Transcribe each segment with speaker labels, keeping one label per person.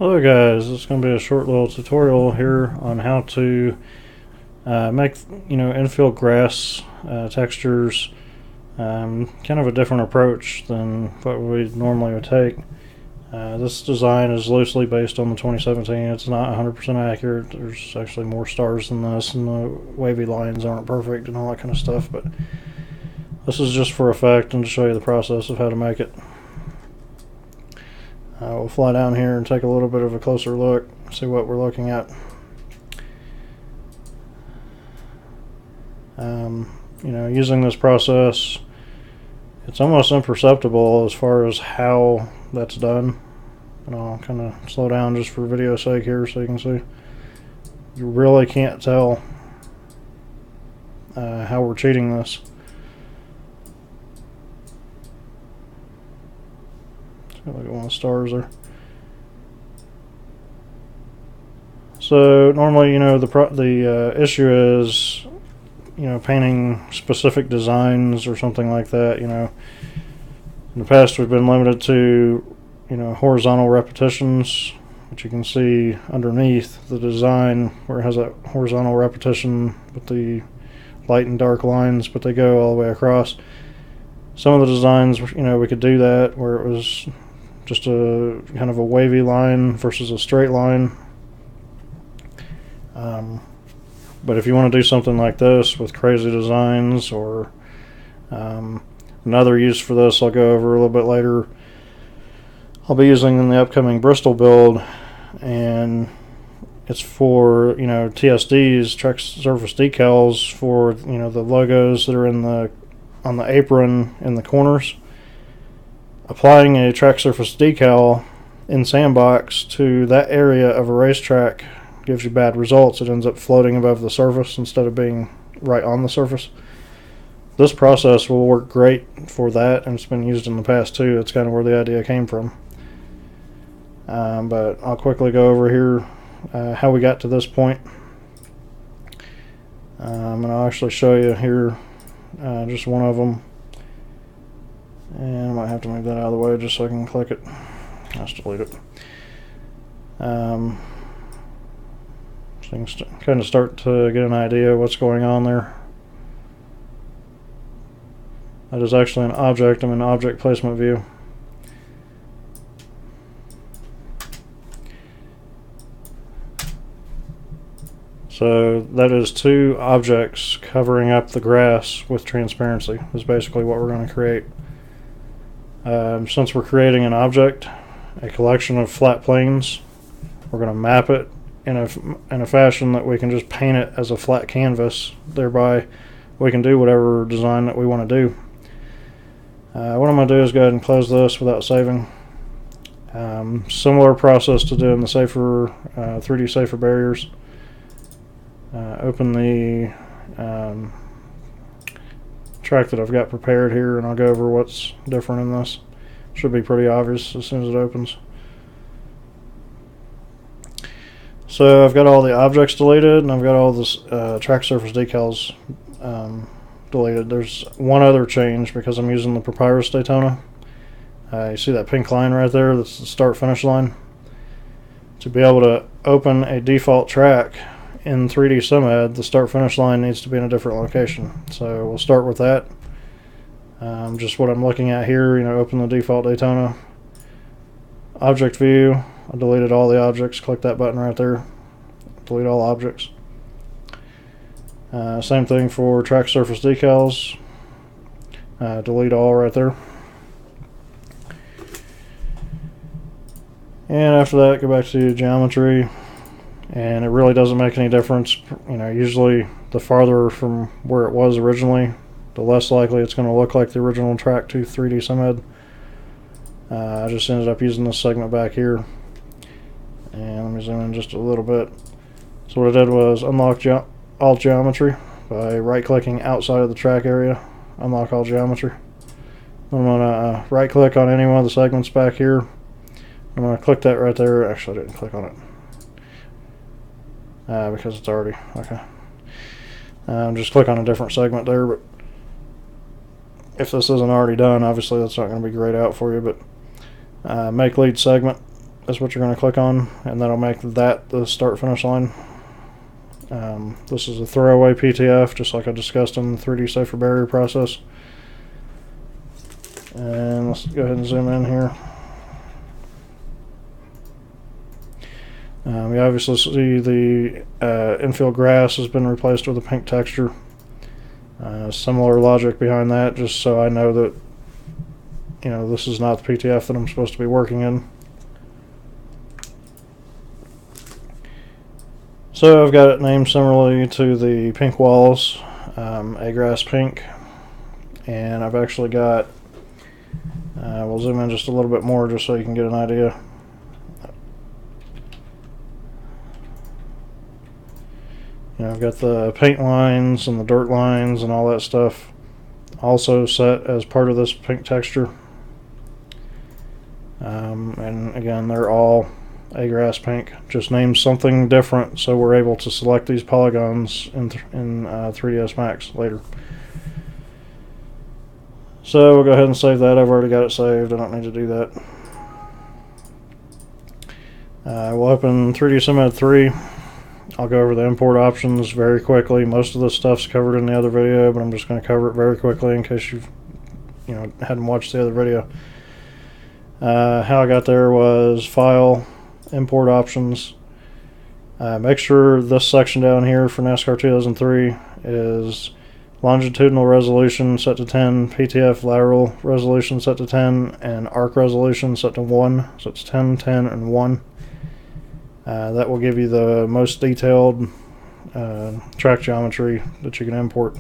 Speaker 1: Hello guys, this is going to be a short little tutorial here on how to make infield grass textures, kind of a different approach than what we normally would take. This design is loosely based on the 2017. It's not 100% accurate. There's actually more stars than this, and the wavy lines aren't perfect and all that kind of stuff, but this is just for effect and to show you the process of how to make it. We'll fly down here and take a little bit of a closer look, see what we're looking at. Using this process, it's almost imperceptible as far as how that's done. And I'll kind of slow down just for video sake here so you can see. You really can't tell how we're cheating this. Look at one of the stars there. So normally, the issue is, painting specific designs or something like that. In the past we've been limited to, horizontal repetitions, which you can see underneath the design where it has that horizontal repetition with the light and dark lines, but they go all the way across. Some of the designs, we could do that where it was just a kind of a wavy line versus a straight line. But if you want to do something like this with crazy designs, or another use for this I'll go over a little bit later, I'll be using in the upcoming Bristol build, and it's for TSDs, track surface decals, for the logos that are on the apron in the corners. Applying a track surface decal in sandbox to that area of a racetrack gives you bad results. It ends up floating above the surface instead of being right on the surface. This process will work great for that, and it's been used in the past too. That's kind of where the idea came from. But I'll quickly go over here how we got to this point. And I'll actually show you here just one of them. And I might have to move that out of the way just so I can click it. I'll just delete it. So you can kind of start to get an idea of what's going on there. That is actually an object. I'm in object placement view. So that is two objects covering up the grass with transparency is basically what we're going to create. Since we're creating an object, a collection of flat planes, we're going to map it in a fashion that we can just paint it as a flat canvas. Thereby, we can do whatever design that we want to do. What I'm going to do is go ahead and close this without saving. Similar process to doing the safer 3D safer barriers. Open the track that I've got prepared here, and I'll go over what's different in this. Should be pretty obvious as soon as it opens. So I've got all the objects deleted, and I've got all this track surface decals deleted. There's one other change because I'm using the Papyrus Daytona. You see that pink line right there? That's the start finish line. To be able to open a default track in 3D SimEd, the start finish line needs to be in a different location. So we'll start with that. Just what I'm looking at here, open the default Daytona. Object view, I deleted all the objects. Click that button right there. Delete all objects. Same thing for track surface decals. Delete all right there. And after that, go back to geometry. And it really doesn't make any difference. Usually the farther from where it was originally, the less likely it's going to look like the original track to 3D SimEd. I just ended up using this segment back here. And let me zoom in just a little bit. So what I did was unlock all geometry by right-clicking outside of the track area. Unlock all geometry. I'm going to right-click on any one of the segments back here. I'm going to click that right there. Actually, I didn't click on it. Because it's already okay. Just click on a different segment there, but if this isn't already done, obviously that's not going to be grayed out for you. But make lead segment, is what you're going to click on, and that'll make that the start finish line. This is a throwaway PTF, just like I discussed in the 3D Safer Barrier process. And let's go ahead and zoom in here. You obviously see the infield grass has been replaced with a pink texture. Similar logic behind that, just so I know that, you know, this is not the PTF that I'm supposed to be working in. So I've got it named similarly to the pink walls, a grass pink, and I've actually got, we'll zoom in just a little bit more just so you can get an idea. You know, I've got the paint lines and the dirt lines and all that stuff also set as part of this pink texture. And again, they're all a grass pink, just named something different so we're able to select these polygons in 3ds Max later. So we'll go ahead and save that. I've already got it saved. I don't need to do that. We'll open 3D SimEd 3. I'll go over the import options very quickly. Most of this stuff's covered in the other video, but I'm just going to cover it very quickly in case you hadn't watched the other video. How I got there was File, Import Options. Make sure this section down here for NASCAR 2003 is longitudinal resolution set to 10, PTF lateral resolution set to 10, and arc resolution set to 1. So it's 10, 10, and 1. That will give you the most detailed track geometry that you can import.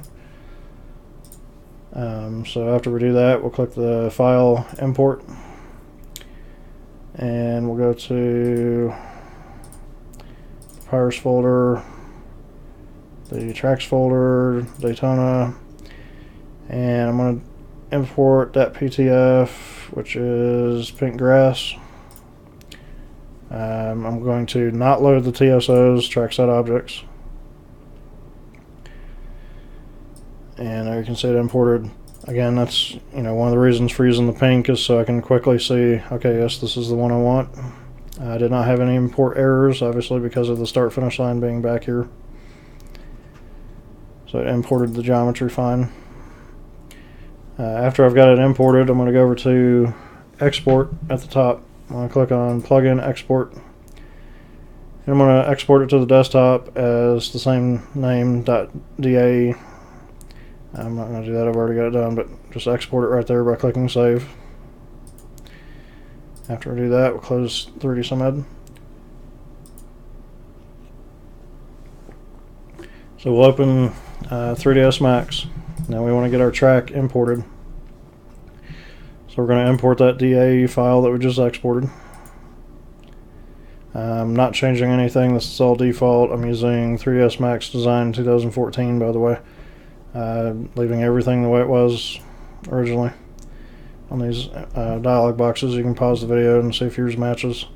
Speaker 1: So after we do that, we'll click the File, Import, and we'll go to the Pirates folder, the Tracks folder, Daytona, and I'm going to import that PTF, which is pink grass. I'm going to not load the TSOs, track set objects. And there you can see it imported. Again, that's one of the reasons for using the pink is so I can quickly see, okay, yes, this is the one I want. I did not have any import errors, obviously because of the start finish line being back here. So it imported the geometry fine. After I've got it imported, I'm going to go over to Export at the top. I'm going to click on Plugin Export. And I'm going to export it to the desktop as the same name .da. I'm not going to do that, I've already got it done, but just export it right there by clicking Save. After I do that, we'll close 3D SimEd. So we'll open 3ds Max. Now we want to get our track imported. So we're going to import that DA file that we just exported. I'm not changing anything, this is all default. I'm using 3ds Max Design 2014, by the way. Leaving everything the way it was originally. On these dialog boxes, you can pause the video and see if yours matches.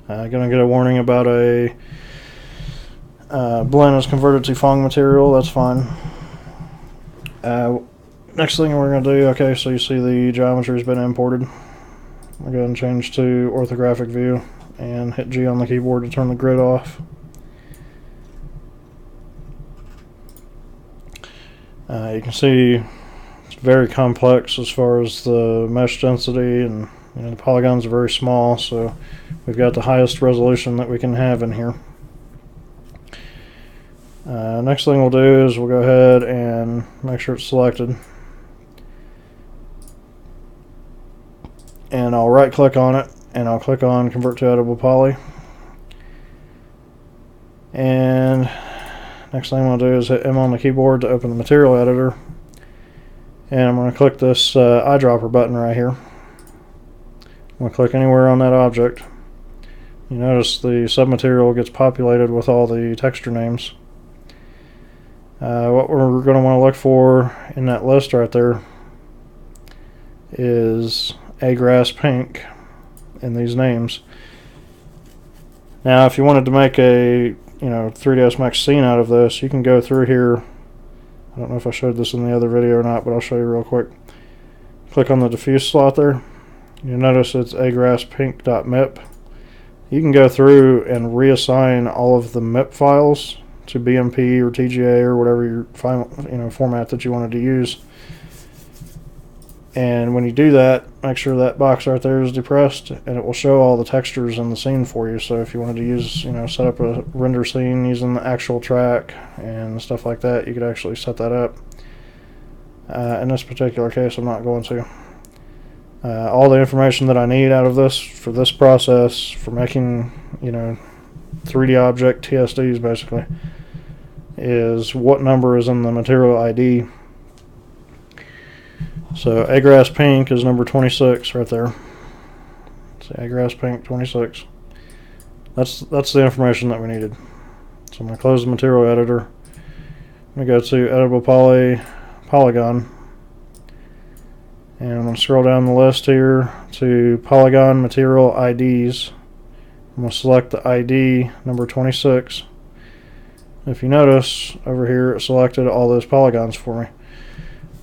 Speaker 1: Gonna get a warning about a blend is converted to Phong material, that's fine. Next thing we're going to do, okay, so you see the geometry has been imported. I'll go ahead and change to orthographic view and hit G on the keyboard to turn the grid off. You can see it's very complex as far as the mesh density, and the polygons are very small, so we've got the highest resolution that we can have in here. Next thing we'll do is we'll go ahead and make sure it's selected. And I'll right click on it and I'll click on Convert to Editable Poly. And next thing I'm going to do is hit M on the keyboard to open the material editor. And I'm going to click this eyedropper button right here. I'm going to click anywhere on that object. You notice the submaterial gets populated with all the texture names. What we're going to want to look for in that list right there is a grass pink in these names. Now if you wanted to make a 3ds Max scene out of this, you can go through here. I don't know if I showed this in the other video or not, but I'll show you real quick. Click on the diffuse slot there. You'll notice it's agraspink.mip. you can go through and reassign all of the MIP files to BMP or TGA or whatever your final, format that you wanted to use. And when you do that, make sure that box right there is depressed, and it will show all the textures in the scene for you. So if you wanted to use, set up a render scene using the actual track and stuff like that, you could actually set that up. In this particular case, I'm not going to. All the information that I need out of this for this process for making 3D object TSDs basically is what number is in the material ID. So A-Grass Pink is number 26 right there. See, A-Grass Pink 26. That's the information that we needed. So I'm going to close the material editor. I'm going to go to Editable Polygon. And I'm going to scroll down the list here to Polygon Material IDs. I'm going to select the ID number 26. If you notice, over here it selected all those polygons for me.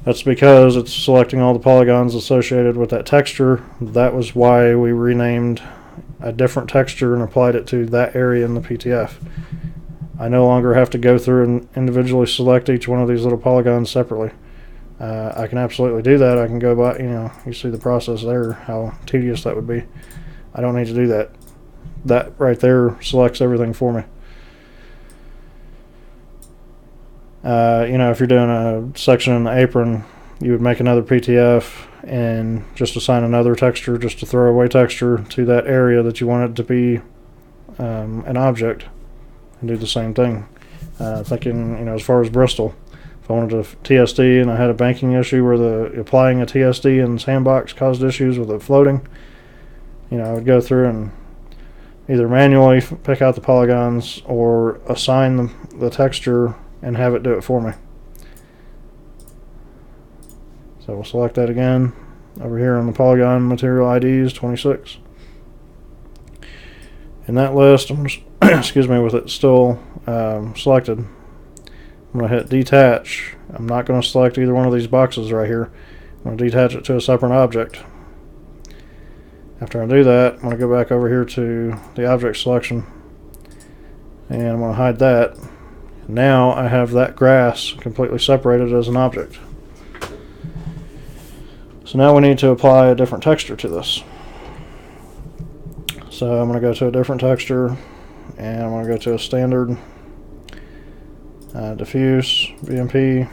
Speaker 1: That's because it's selecting all the polygons associated with that texture. That was why we renamed a different texture and applied it to that area in the PTF. I no longer have to go through and individually select each one of these little polygons separately. I can absolutely do that. I can go by, you see the process there, how tedious that would be. I don't need to do that. That right there selects everything for me. If you're doing a section in the apron, you would make another PTF and just assign another texture, just a throwaway texture to that area that you want it to be an object, and do the same thing. Thinking, as far as Bristol. If I wanted a TSD and I had a banking issue where applying a TSD in Sandbox caused issues with it floating, I would go through and either manually pick out the polygons or assign the texture and have it do it for me. So we'll select that again over here on the Polygon Material IDs 26. In that list, I'm just excuse me, with it still selected, I'm going to hit detach. I'm not going to select either one of these boxes right here. I'm going to detach it to a separate object. After I do that, I'm going to go back over here to the object selection, and I'm going to hide that. Now I have that grass completely separated as an object. So now we need to apply a different texture to this. So I'm going to go to a different texture, and I'm going to go to a standard, diffuse, BMP,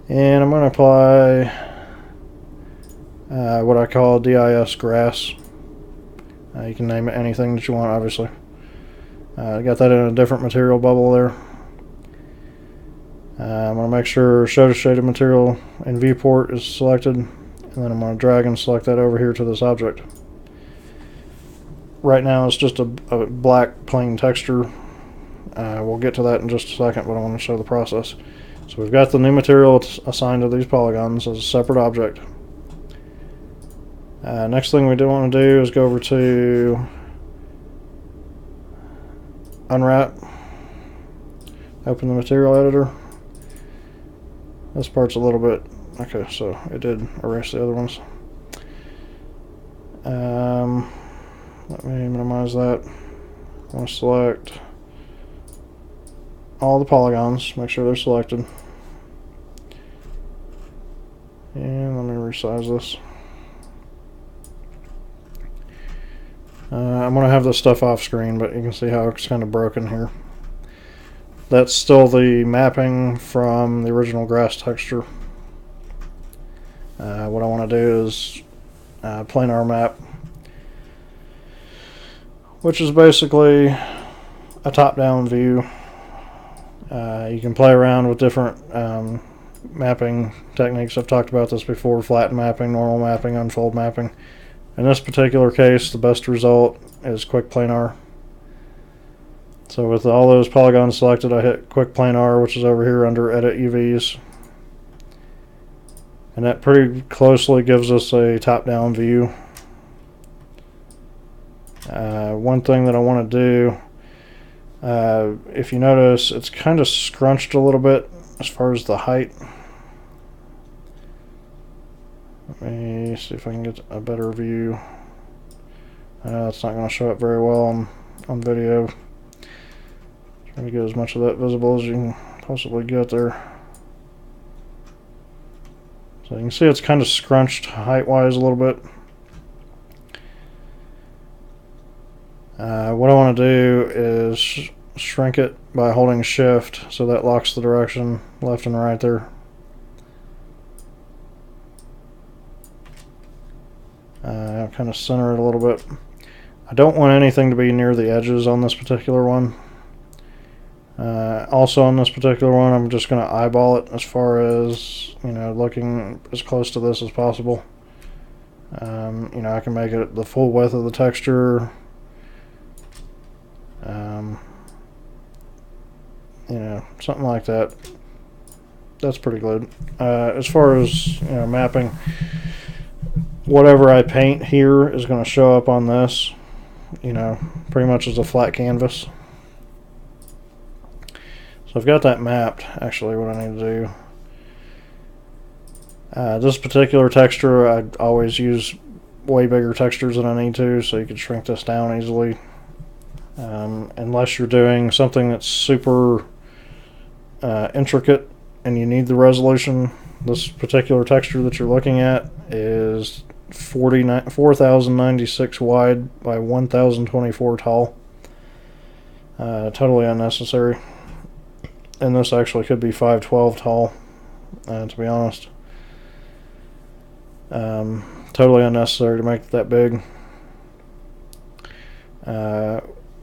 Speaker 1: and I'm going to apply what I call DIS grass. You can name it anything that you want, obviously. I got that in a different material bubble there. I'm going to make sure show to shaded material and viewport is selected, and then I'm going to drag and select that over here to this object. Right now it's just a black plain texture. We'll get to that in just a second, but I want to show the process. So we've got the new material assigned to these polygons as a separate object. Next thing we do want to do is go over to Unwrap, open the material editor. This part's a little bit, okay, so it did erase the other ones. Let me minimize that. I want to select all the polygons, make sure they're selected. And let me resize this. I'm going to have this stuff off screen, but you can see how it's kind of broken here. That's still the mapping from the original grass texture. What I want to do is planar map, which is basically a top-down view. You can play around with different mapping techniques. I've talked about this before: flat mapping, normal mapping, unfold mapping. In this particular case, the best result is quick planar. So with all those polygons selected, I hit quick planar, which is over here under edit UVs. And that pretty closely gives us a top-down view. One thing that I want to do, if you notice, it's kind of scrunched a little bit as far as the height. Let me see if I can get a better view. It's not going to show up very well on video. Trying to get as much of that visible as you can possibly get there. So you can see it's kind of scrunched height-wise a little bit. What I want to do is shrink it by holding shift, so that locks the direction left and right there. Kind of center it a little bit. I don't want anything to be near the edges on this particular one. Also on this particular one, I'm just going to eyeball it as far as, looking as close to this as possible. I can make it the full width of the texture. Something like that. That's pretty good. As far as mapping, whatever I paint here is going to show up on this, pretty much as a flat canvas. So I've got that mapped. Actually, what I need to do, this particular texture, I always use way bigger textures than I need to, so you can shrink this down easily. Unless you're doing something that's super intricate and you need the resolution. This particular texture that you're looking at is 4,096 wide by 1,024 tall. Totally unnecessary. And this actually could be 512 tall, to be honest. Totally unnecessary to make it that big.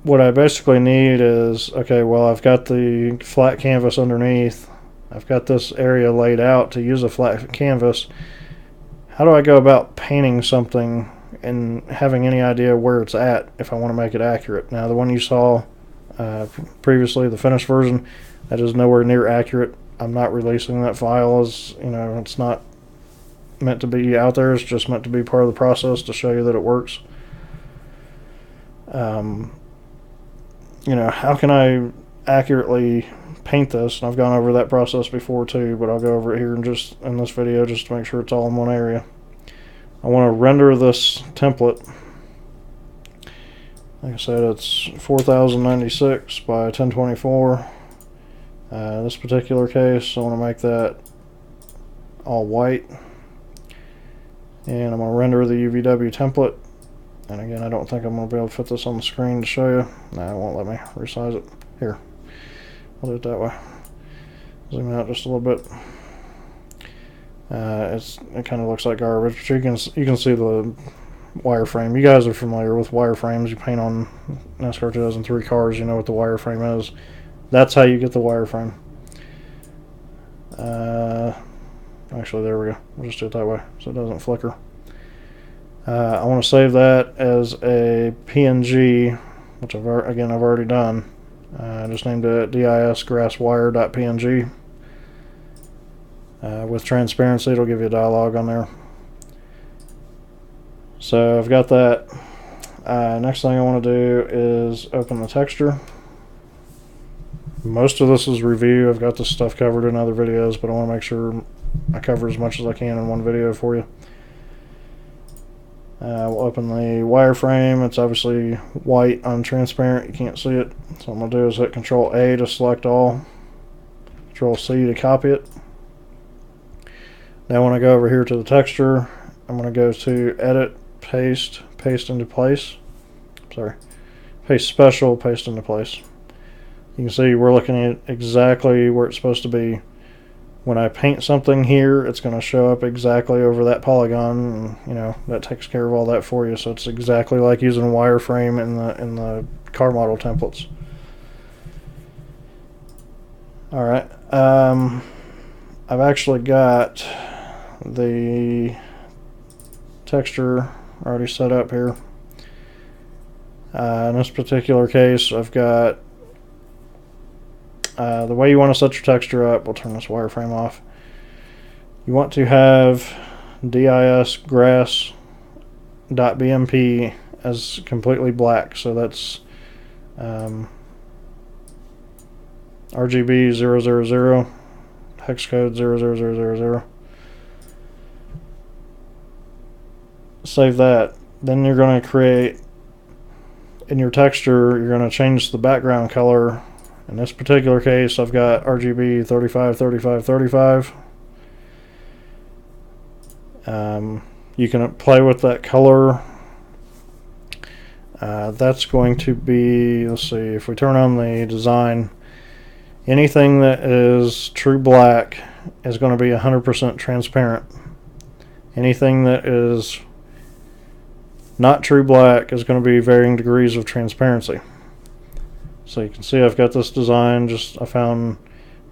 Speaker 1: What I basically need is, okay, well, I've got the flat canvas underneath. I've got this area laid out to use a flat canvas. How do I go about painting something and having any idea where it's at if I want to make it accurate? Now, the one you saw previously, the finished version, that is nowhere near accurate. I'm not releasing that file as, it's not meant to be out there. It's just meant to be part of the process to show you that it works. How can I accurately paint this? And I've gone over that process before too, but I'll go over it here in this video just to make sure it's all in one area. I want to render this template. Like I said, it's 4,096 by 1024. This particular case, I want to make that all white. And I'm going to render the UVW template. And again, I don't think I'm going to be able to fit this on the screen to show you. No, it won't let me resize it. Here, I'll do it that way. Zoom out just a little bit. It kind of looks like garbage, but you can see the wireframe. You guys are familiar with wireframes. You paint on NASCAR 2003 cars, you know what the wireframe is. That's how you get the wireframe. Actually, there we go. We'll just do it that way so it doesn't flicker. I want to save that as a PNG, which I've already done. I just named it disgrasswire.png. With transparency, it'll give you a dialog on there. So I've got that. Next thing I want to do is open the texture. Most of this is review. I've got this stuff covered in other videos, but I want to make sure I cover as much as I can in one video for you. We'll open the wireframe. It's obviously white, untransparent. You can't see it. So what I'm going to do is hit Control A to select all. Control C to copy it. Now when I go over here to the texture, I'm going to go to Edit, Paste, Paste into Place. Sorry. Paste Special, Paste into Place. You can see we're looking at exactly where it's supposed to be. When I paint something here, it's going to show up exactly over that polygon, and that takes care of all that for you. So it's exactly like using a wireframe in the car model templates. All right, I've actually got the texture already set up here. In this particular case, I've got the way you want to set your texture up. We'll turn this wireframe off. You want to have disgrass.bmp as completely black, so that's RGB 000, hex code 00000. Save that. Then you're going to create in your texture, you're going to change the background color. In this particular case, I've got RGB 35, 35, 35. You can play with that color. That's going to be, let's see, if we turn on the design, anything that is true black is going to be 100% transparent. Anything that is not true black is going to be varying degrees of transparency. So you can see I've got this design, I found,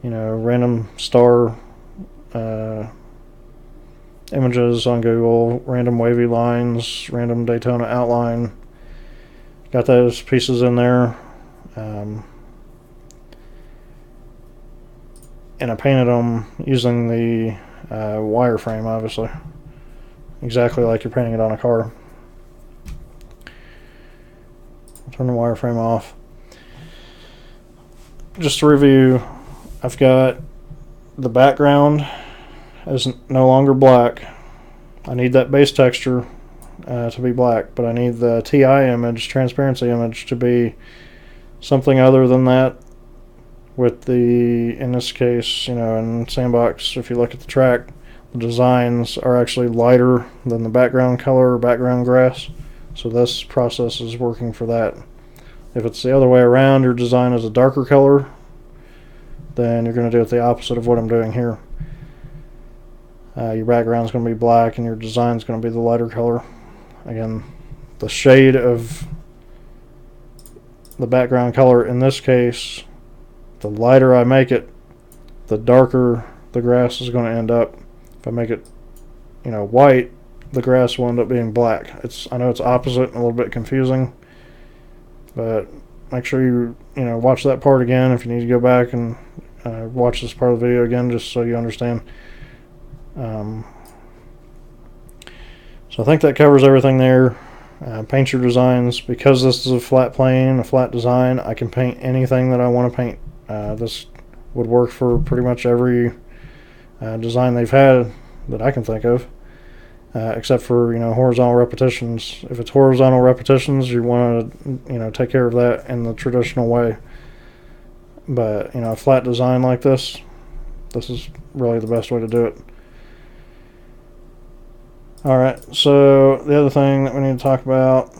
Speaker 1: random star images on Google, random wavy lines, random Daytona outline. Got those pieces in there. And I painted them using the wireframe, obviously. Exactly like you're painting it on a car. I'll turn the wireframe off. Just to review, I've got the background is no longer black. I need that base texture to be black, but I need the TI image, transparency image, to be something other than that. With the, in this case, in Sandbox, if you look at the track, the designs are actually lighter than the background color or background grass. So this process is working for that. If it's the other way around, your design is a darker color, then you're going to do it the opposite of what I'm doing here. Your background is going to be black and your design is going to be the lighter color. Again, the shade of the background color in this case, the lighter I make it, the darker the grass is going to end up. If I make it, white, the grass will end up being black. I know it's opposite and a little bit confusing, but make sure you watch that part again if you need to go back and watch this part of the video again, just so you understand. So I think that covers everything there. Paint your designs. Because this is a flat plane, a flat design, I can paint anything that I want to paint. This would work for pretty much every design they've had that I can think of, except for horizontal repetitions. If it's horizontal repetitions, you want to take care of that in the traditional way. But a flat design like this is really the best way to do it. Alright, so the other thing that we need to talk about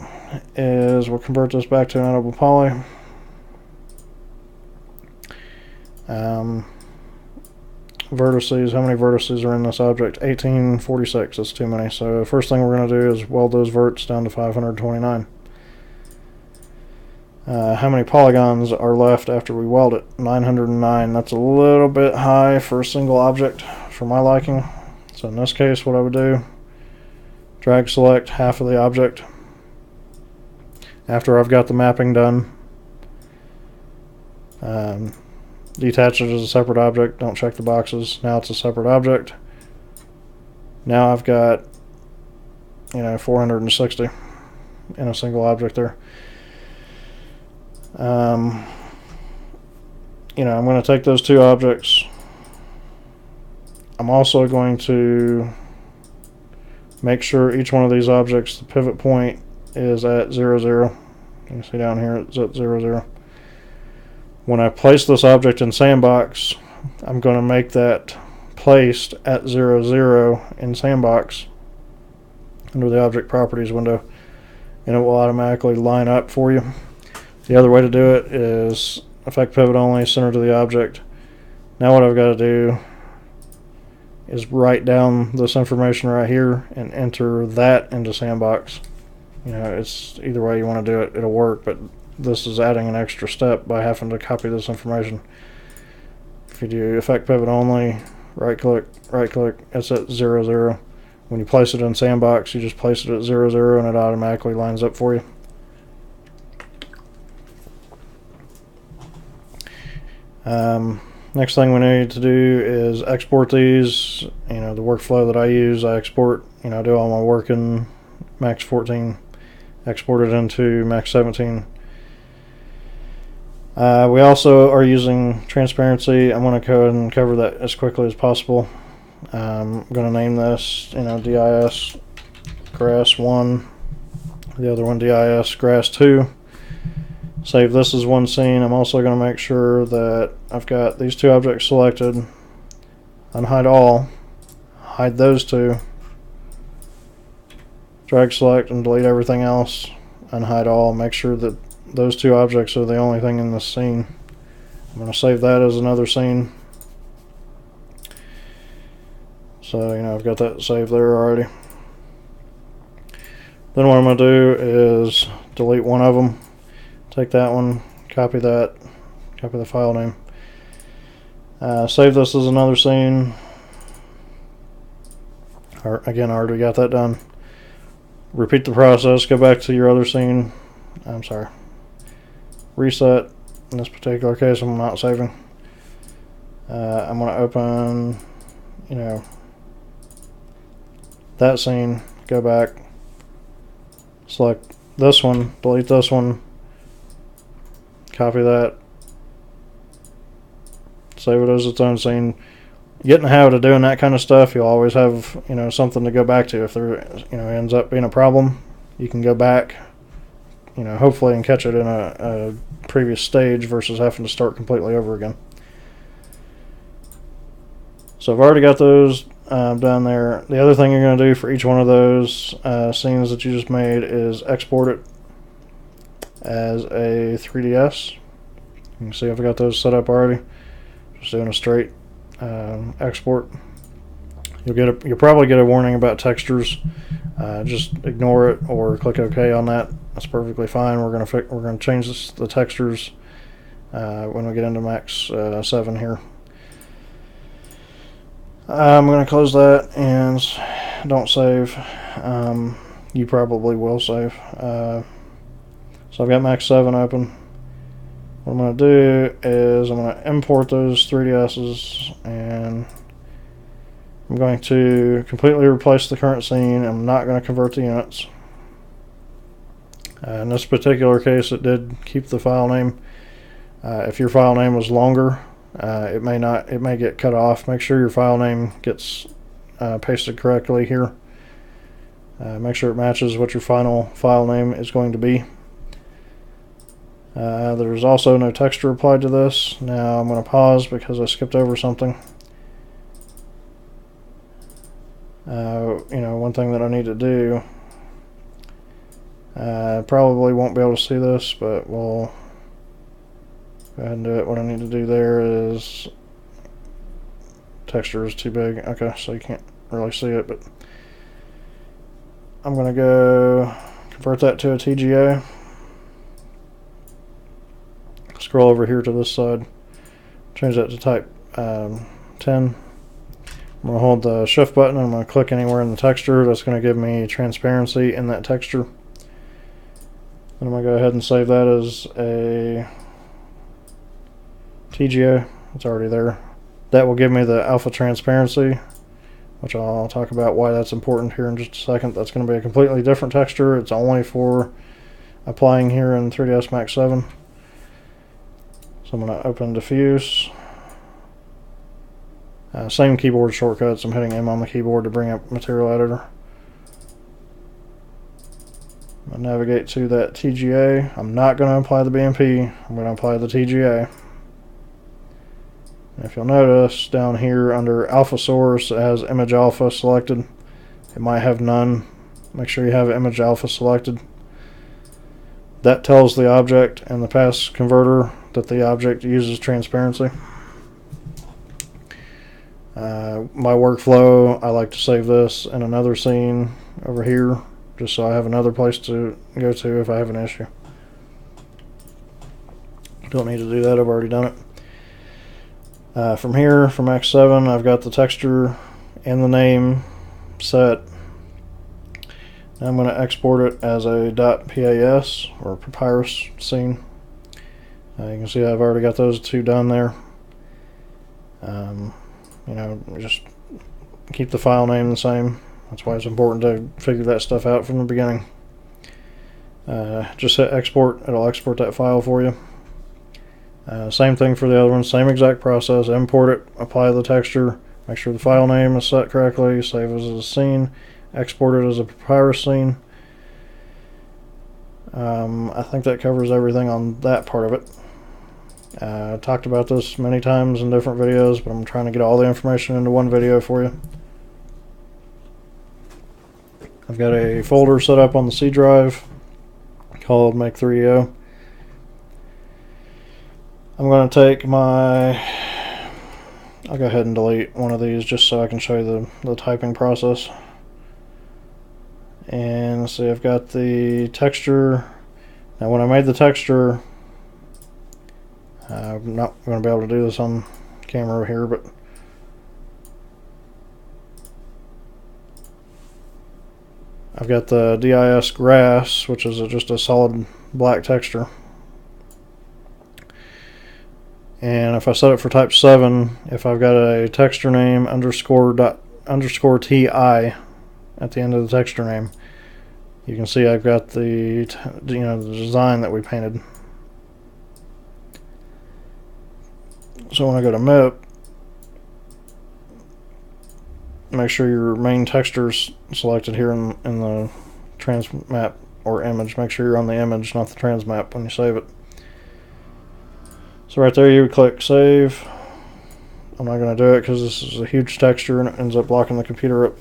Speaker 1: is we'll convert this back to an editable poly. Vertices, how many vertices are in this object? 1846, that's too many. So first thing we're going to do is weld those verts down to 529. How many polygons are left after we weld it? 909. That's a little bit high for a single object for my liking. So in this case, what I would do, drag select half of the object after I've got the mapping done. Detach it as a separate object. Don't check the boxes. Now it's a separate object. Now I've got 460 in a single object there. I'm going to take those two objects. I'm also going to make sure each one of these objects, the pivot point is at 0, 0. You can see down here it's at 0, 0. When I place this object in Sandbox, I'm going to make that placed at 0, 0 in Sandbox under the Object Properties window, and it will automatically line up for you. The other way to do it is Effect Pivot Only, center to the object. Now what I've got to do is write down this information right here and enter that into Sandbox. It's either way you want to do it, it'll work, but this is adding an extra step by having to copy this information. If you do Effect Pivot Only, right click, it's at 0, 0. When you place it in Sandbox, you just place it at 0, 0 and it automatically lines up for you. Next thing we need to do is export these. The workflow that I use, I export, do all my work in Max 14, export it into Max 17. We also are using transparency. I'm going to go ahead and cover that as quickly as possible. I'm going to name this, DIS Grass 1, the other one DIS Grass 2. Save this as one scene. I'm also going to make sure that I've got these two objects selected. Unhide all. Hide those two. Drag select and delete everything else. Unhide all. Make sure that those two objects are the only thing in this scene. I'm going to save that as another scene. So, I've got that saved there already. Then what I'm going to do is delete one of them. Take that one, copy that, copy the file name. Save this as another scene. Again, I already got that done. Repeat the process, go back to your other scene. I'm sorry. Reset. In this particular case, I'm not saving. I'm going to open, that scene, go back, select this one, delete this one, copy that, save it as its own scene. Get in the habit of doing that kind of stuff. You'll always have something to go back to. If there ends up being a problem, you can go back, hopefully, and catch it in a previous stage versus having to start completely over again. So I've already got those down there. The other thing you're going to do for each one of those scenes that you just made is export it as a 3ds. You can see I've got those set up already. Just doing a straight export. You'll probably get a warning about textures. Just ignore it or click OK on that. That's perfectly fine. We're going to change the textures when we get into Max 7 here. I'm going to close that and don't save. You probably will save. So I've got Max 7 open. What I'm going to do is I'm going to import those 3DSs, and I'm going to completely replace the current scene. I'm not going to convert the units. In this particular case, it did keep the file name. If your file name was longer, it may get cut off. Make sure your file name gets pasted correctly here. Make sure it matches what your final file name is going to be. There's also no texture applied to this. Now I'm going to pause because I skipped over something. One thing that I need to do, probably won't be able to see this, but we'll go ahead and do it. What I need to do there is, texture is too big. Okay, so you can't really see it, but I'm going to go convert that to a TGA. Scroll over here to this side, change that to type 10. I'm going to hold the shift button and I'm going to click anywhere in the texture. That's going to give me transparency in that texture. Then I'm going to go ahead and save that as a TGA. It's already there. That will give me the alpha transparency, which I'll talk about why that's important here in just a second. That's going to be a completely different texture. It's only for applying here in 3ds Max 7. So I'm going to open diffuse. Same keyboard shortcuts. I'm hitting M on the keyboard to bring up material editor. I'm going to navigate to that TGA. I'm not going to apply the BMP. I'm going to apply the TGA. And if you'll notice down here under alpha source, it has image alpha selected. It might have none. Make sure you have image alpha selected. That tells the object and the pass converter that the object uses transparency. My workflow, I like to save this in another scene over here, just so I have another place to go to if I have an issue. Don't need to do that, I've already done it. From here, from Max 7, I've got the texture and the name set. Now I'm going to export it as a .pas or papyrus scene. You can see I've already got those two done there. Just keep the file name the same. That's why it's important to figure that stuff out from the beginning. Just hit export, it'll export that file for you. Same thing for the other one, same exact process. Import it, apply the texture, make sure the file name is set correctly, save as a scene, export it as a papyrus scene. I think that covers everything on that part of it. I talked about this many times in different videos, but I'm trying to get all the information into one video for you. I've got a folder set up on the C drive called Make3DO. I'm going to take my... I'll go ahead and delete one of these just so I can show you the typing process. And let's see, I've got the texture. Now when I made the texture, I'm not going to be able to do this on camera here, but I've got the DIS grass, which is just a solid black texture. And if I set it for type 7, if I've got a texture name underscore TI at the end of the texture name, you can see I've got the the design that we painted. So when I go to MIP, make sure your main texture is selected here in the transmap or image. Make sure you're on the image, not the transmap when you save it. So right there you click save. I'm not going to do it because this is a huge texture and it ends up blocking the computer up.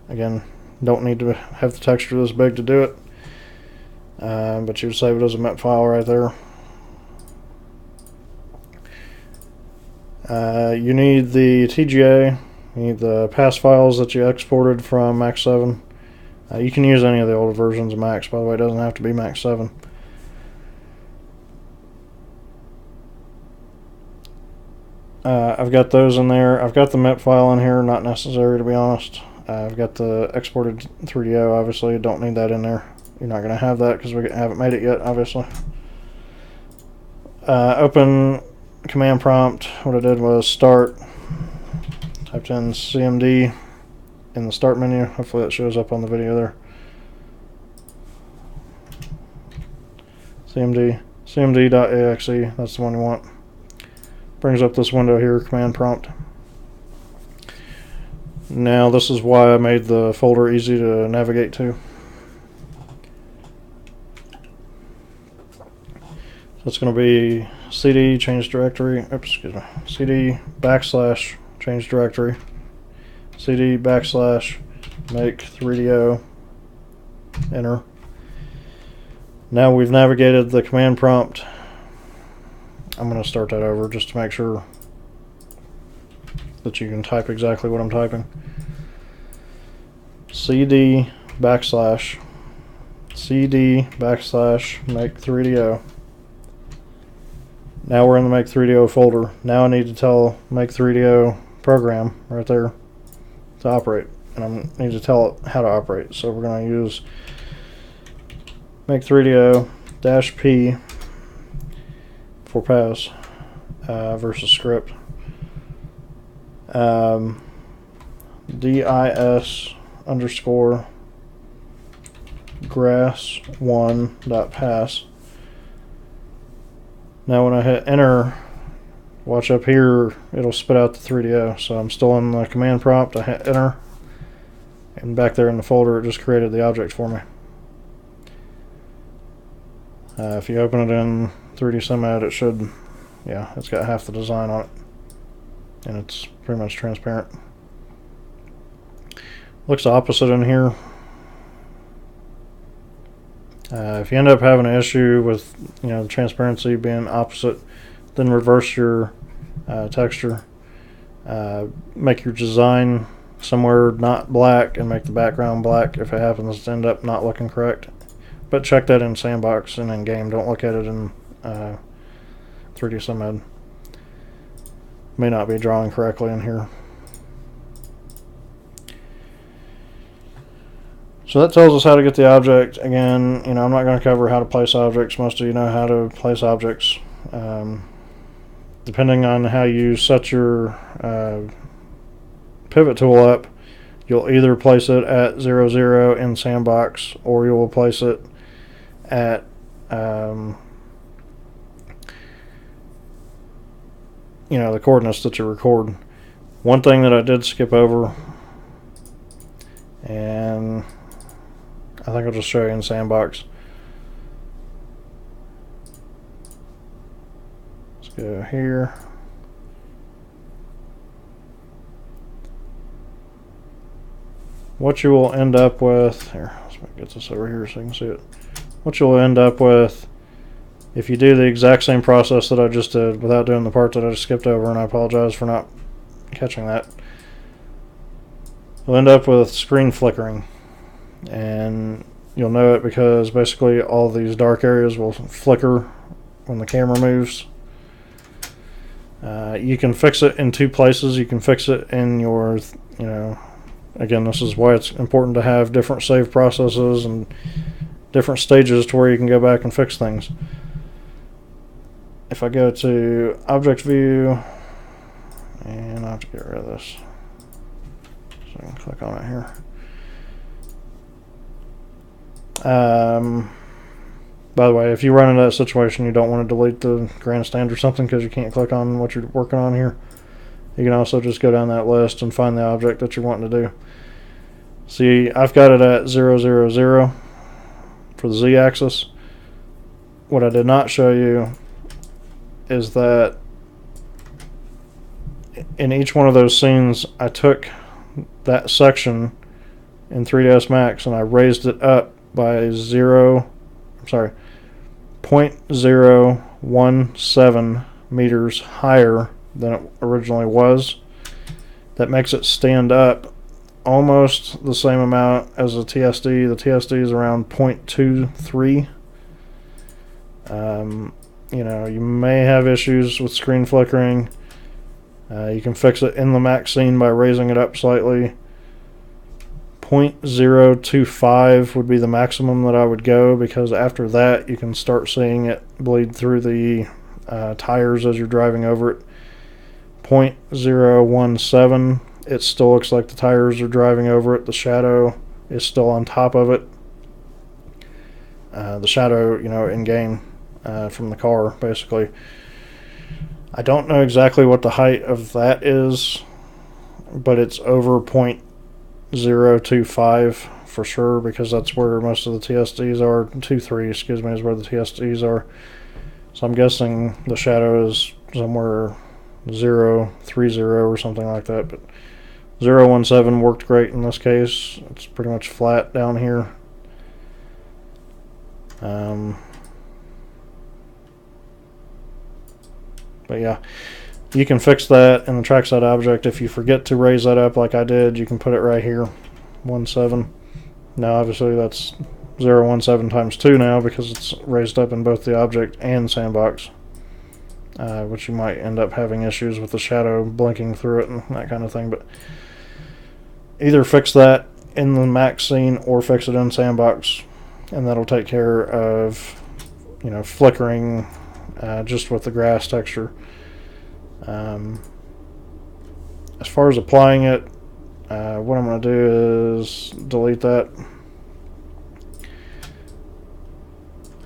Speaker 1: Again, don't need to have the texture this big to do it. But you would save it as a MIP file right there. You need the TGA, you need the pass files that you exported from Max 7. You can use any of the older versions of Max, by the way, it doesn't have to be Max 7. I've got those in there. I've got the MIP file in here, not necessary to be honest. I've got the exported 3DO, obviously, don't need that in there. You're not going to have that because we haven't made it yet, obviously. Open command prompt. What I did was start, typed in CMD in the start menu. Hopefully that shows up on the video there. CMD.exe, that's the one you want. Brings up this window here, command prompt. Now this is why I made the folder easy to navigate to. So it's going to be cd change directory, oops, excuse me, cd backslash change directory, cd backslash make 3DO, enter. Now we've navigated the command prompt. I'm going to start that over just to make sure that you can type exactly what I'm typing. cd backslash make 3DO. Now we're in the make 3DO folder. Now I need to tell make 3DO program right there to operate, and I need to tell it how to operate. So we're going to use make 3DO -p for pass versus script. DIS underscore grass 1.pass. Now when I hit enter, watch up here, it'll spit out the 3DO. So I'm still in the command prompt, I hit enter, and back there in the folder it just created the object for me. If you open it in 3D SimEd, it should, yeah, it's got half the design on it, and it's pretty much transparent. Looks opposite in here. If you end up having an issue with the transparency being opposite, then reverse your texture. Make your design somewhere not black and make the background black if it happens to end up not looking correct. But check that in Sandbox and in game. Don't look at it in 3D SimEd. May not be drawing correctly in here. So that tells us how to get the object. Again, I'm not going to cover how to place objects. Most of you know how to place objects. Depending on how you set your pivot tool up, you'll either place it at 0, 0 in Sandbox, or you will place it at the coordinates that you record. One thing that I did skip over, and I think I'll just show you in Sandbox. Go here. What you will end up with, here, let's get this over here so you can see it. What you'll end up with, if you do the exact same process that I just did without doing the part that I just skipped over, and I apologize for not catching that, you'll end up with screen flickering. And you'll know it because basically all these dark areas will flicker when the camera moves. You can fix it in two places. You can fix it in your, again, this is why it's important to have different save processes and different stages to where you can go back and fix things. If I go to Object View, and I have to get rid of this, so I can click on it here. By the way, if you run into that situation, you don't want to delete the grandstand or something because you can't click on what you're working on here. You can also just go down that list and find the object that you're wanting to do. See, I've got it at 0, 0, 0 for the Z-axis. What I did not show you is that in each one of those scenes, I took that section in 3ds Max and I raised it up by 0.017 meters higher than it originally was. That makes it stand up almost the same amount as the TSD. The TSD is around 0.23. You may have issues with screen flickering. You can fix it in the max scene by raising it up slightly. 0.025 would be the maximum that I would go, because after that you can start seeing it bleed through the tires as you're driving over it. 0.017, it still looks like the tires are driving over it. The shadow is still on top of it. The shadow, in game from the car, basically. I don't know exactly what the height of that is, but it's over 0.025 for sure, because that's where most of the TSDs are. 2.3, excuse me, is where the TSDs are. So I'm guessing the shadow is somewhere 0.30 or something like that. But 0.17 worked great in this case. It's pretty much flat down here. But yeah, you can fix that in the trackside object. If you forget to raise that up like I did, you can put it right here, 1.7. Now obviously that's 0.17 times 2 now, because it's raised up in both the object and sandbox, which you might end up having issues with the shadow blinking through it and that kind of thing. But either fix that in the max scene or fix it in sandbox, and that'll take care of flickering just with the grass texture. As far as applying it, what I'm going to do is delete that.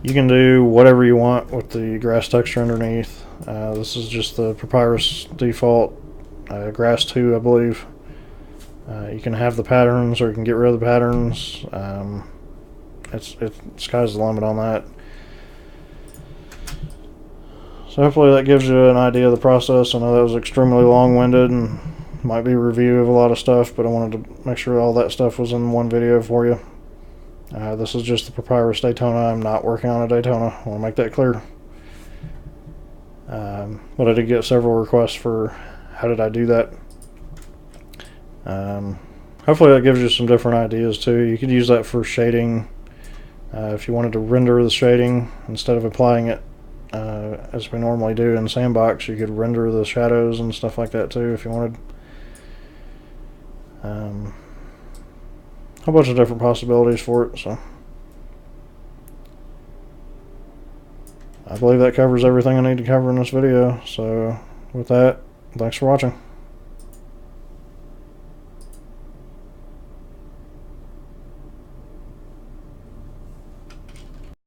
Speaker 1: You can do whatever you want with the grass texture underneath. This is just the Papyrus default grass 2, I believe. You can have the patterns, or you can get rid of the patterns. It's sky's the limit on that. So hopefully that gives you an idea of the process. I know that was extremely long-winded and might be a review of a lot of stuff, but I wanted to make sure all that stuff was in one video for you. This is just the Papyrus Daytona. I'm not working on a Daytona. I want to make that clear. But I did get several requests for how did I do that. Hopefully that gives you some different ideas too. You could use that for shading. If you wanted to render the shading instead of applying it as we normally do in Sandbox, you could render the shadows and stuff like that too if you wanted. A whole bunch of different possibilities for it. So I believe that covers everything I need to cover in this video. So with that, thanks for watching.